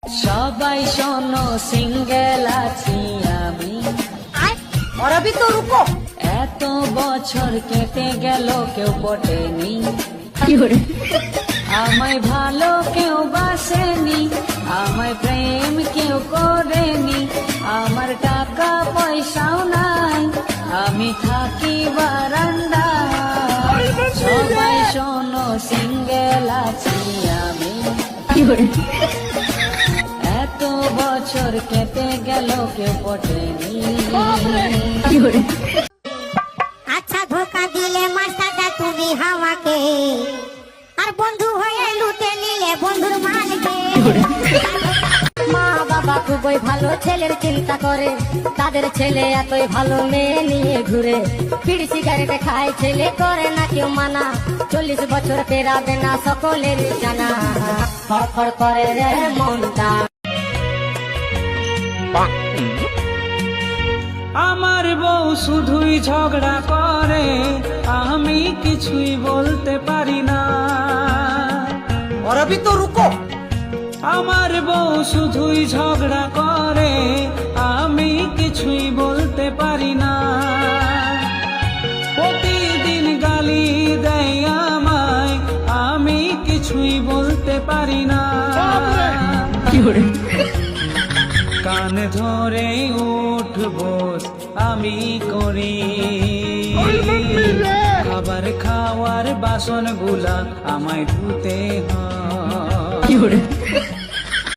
সবাই শোনো, সিঙ্গেল আছি আমি। और अभी तो रुको। এত বছর কেটে গেল, কেউ পটেনি। আমায় ভালো কেউ বাসেনি, আমায় প্রেম কেউ করেনি। আমার টাকা পয়সাও নাই, আমি থাকি বারান্দায়। সবাই শোনো, সিঙ্গেল আছি আমি। এত বছর কেটে গেল, কেউ পটেনি। আচ্ছা ধোকা দিলে মাস্টারটা তুমি হাওয়াকে, আর বন্ধু হয়ে লুটে নিলে বন্ধুর মালকে। মা বাবা খুবই ভালো ছেলের চিন্তা করে, তাদের ছেলে এতই ভালো মেয়ে নিয়ে ঘুরে। বিড়ি সিগারেট খায় ছেলে, করে না কেউ মানা। 40 বছর পেরাবে না সকলের জানা। ফড়ফড় করে রে মনটা। আমার বউ শুধুই ঝগড়া করে, আমি কিছুই বলতে পারি না। और अभी तो रुको। আমার বউ শুধুই ঝগড়া করে, আমি কিছুই বলতে পারি না। প্রতিদিন গালি দেয় আমায়, আমি কিছুই বলতে পারি না। কান ধরে উঠবো আমি করি, খাবার খাওয়ার বাসনগুলা আমায় ধুতে হয়।